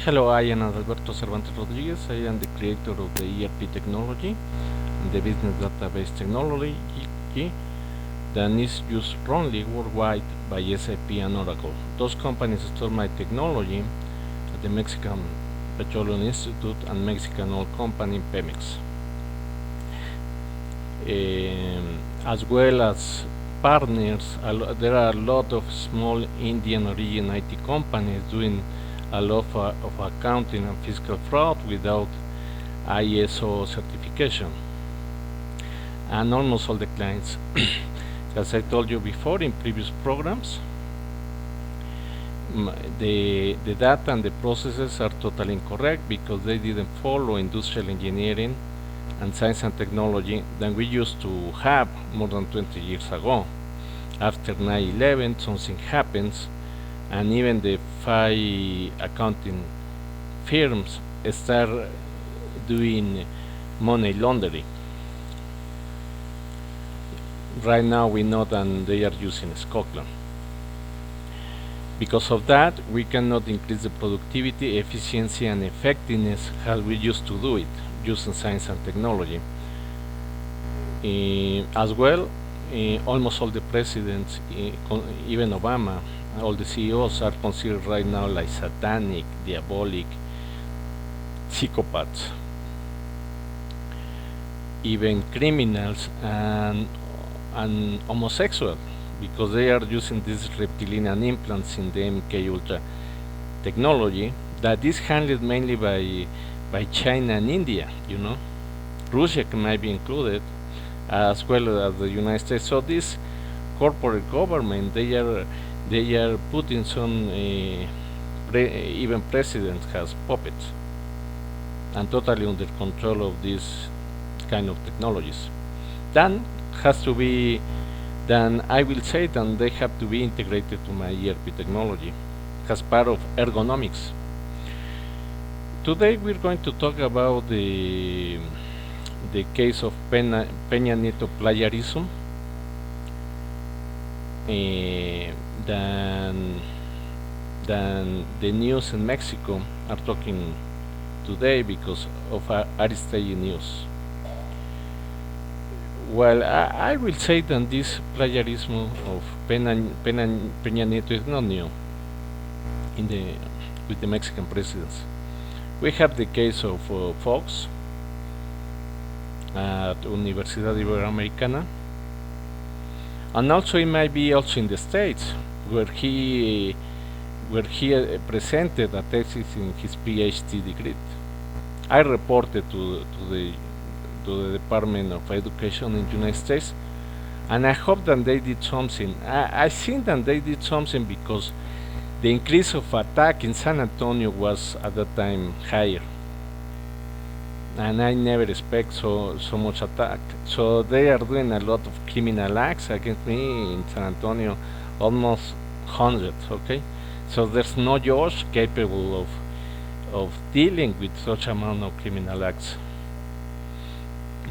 Hello, I am Adalberto Cervantes Rodriguez. I am the creator of the ERP technology and the business database technology that is used strongly worldwide by SAP and Oracle. Those companies store my technology at the Mexican Petroleum Institute and Mexican oil company Pemex, as well as partners. There are a lot of small Indian origin IT companies doing a lot of accounting and fiscal fraud without ISO certification, and almost all the clients, as I told you before in previous programs, the data and the processes are totally incorrect because they didn't follow industrial engineering and science and technology that we used to have more than 20 years ago. After 9/11, something happens, and even the 5 accounting firms start doing money laundering. Right now we know that they are using Scotland. Because of that, we cannot increase the productivity, efficiency, and effectiveness as we used to do it, using science and technology. As well, almost all the presidents, even Obama, all the CEOs are considered right now like satanic, diabolic, psychopaths, even criminals and homosexual, because they are using these reptilian implants in the MK Ultra technology that is handled mainly by China and India. Russia might be included, as well as the United States. So this corporate government, they are putting some even president has puppets and totally under control of these kind of technologies. Then has to be, then I will say that they have to be integrated to my ERP technology as part of ergonomics. Today we're going to talk about the case of Peña Nieto plagiarism. Than the news in Mexico are talking today because of Aristegui news. Well, I will say that this plagiarism of Peña Nieto is not new with the Mexican presidents. We have the case of Fox at Universidad Iberoamericana, and also it might be also in the States where he presented a thesis in his PhD degree. I reported to the Department of Education in the United States, and I hope that they did something. I think that they did something because the increase of attack in San Antonio was at that time higher, and I never expect so much attack. So they are doing a lot of criminal acts against me in San Antonio, almost hundreds. Okay, so there's no judge capable of dealing with such amount of criminal acts.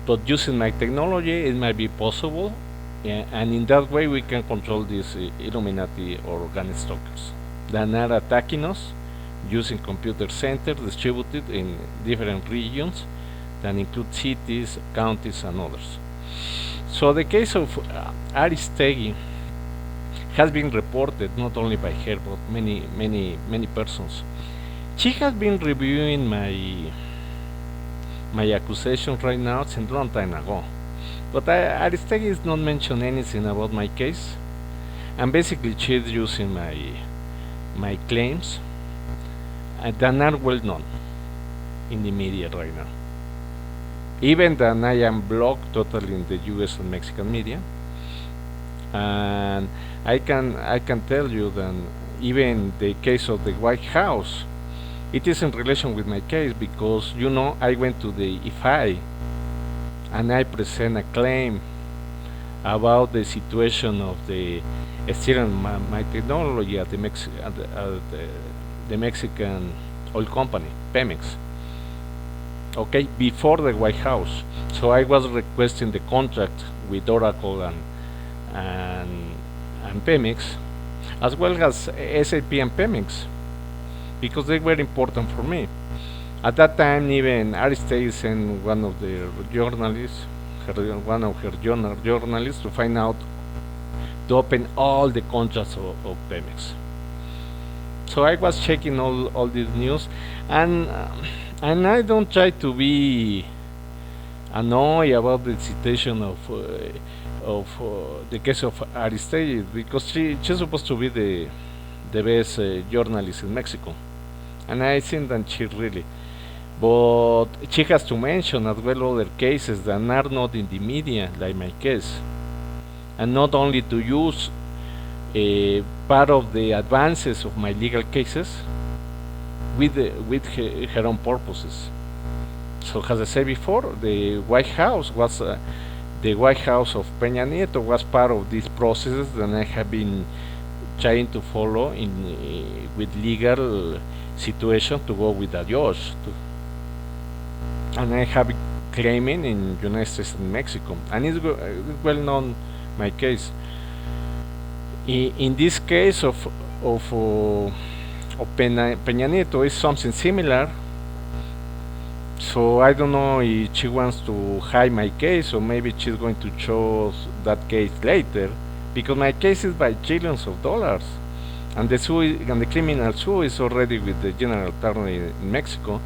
But using my technology, it might be possible, and in that way we can control these Illuminati or organic stalkers that are attacking us using computer centers distributed in different regions that include cities, counties, and others. So the case of Aristegui has been reported not only by her but many persons. She has been reviewing my accusation right now since a long time ago, but Aristegui is not mentioned anything about my case, and basically she's using my claims that are well known in the media right now. Even that I am blocked totally in the US and Mexican media, and I can tell you that even the case of the White House, it is in relation with my case because I went to the IFI and I present a claim about the situation of the stealing my technology at the Mexican oil company Pemex. Okay, before the White House. So I was requesting the contract with Oracle and Pemex, as well as SAP and Pemex. because they were important for me. At that time, even Aristegui sent one of the journalists, one of her journalists, to find out, to open all the contracts of Pemex. So I was checking all this news, and I don't try to be annoyed about the situation of the case of Aristegui, because she's supposed to be the best journalist in Mexico, and I think that she really. But she has to mention as well other cases that are not in the media, like my case, and not only to use part of the advances of my legal cases with her own purposes. So, as I said before, the White House of Peña Nieto was part of these processes that I have been trying to follow with legal situation to go with a judge. And I have been claiming in United States and Mexico, and it's well known my case. In this case of Peña Nieto is something similar. So I don't know if she wants to hide my case, or maybe she's going to choose that case later, because my case is by trillions of dollars, and the criminal suit is already with the general attorney in Mexico,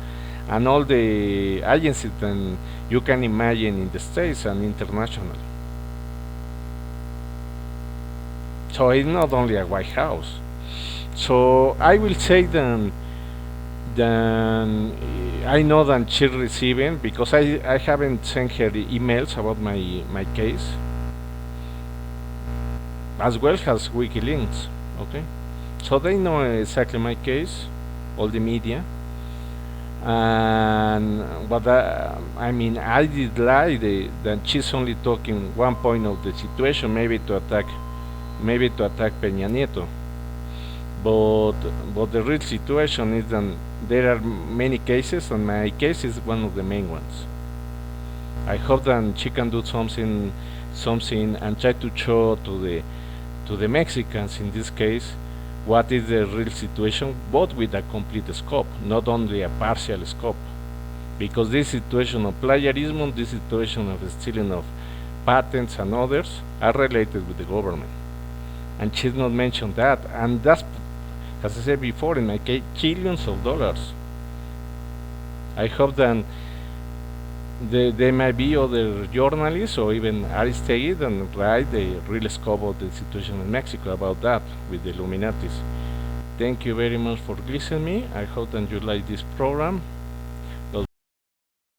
and all the agencies that you can imagine in the States and internationally. So it's not only a White House. So I will say that I know that she's receiving, because I haven't sent her the emails about my case, as well as WikiLeaks. Okay, so they know exactly my case, all the media. And but I mean, I did lie that she's only talking one point of the situation, maybe to attack Peña Nieto. But the real situation is that there are many cases, and my case is one of the main ones. I hope that she can do something, and try to show to the Mexicans in this case what is the real situation, but with a complete scope, not only a partial scope. Because this situation of plagiarism, this situation of stealing of patents and others are related with the government. And she's not mentioned that, and that's, as I said before, in my case, trillions of dollars. I hope that there might be other journalists or even Aristegui that write the real scope of the situation in Mexico about that with the Illuminatis. Thank you very much for listening to me. I hope that you like this program.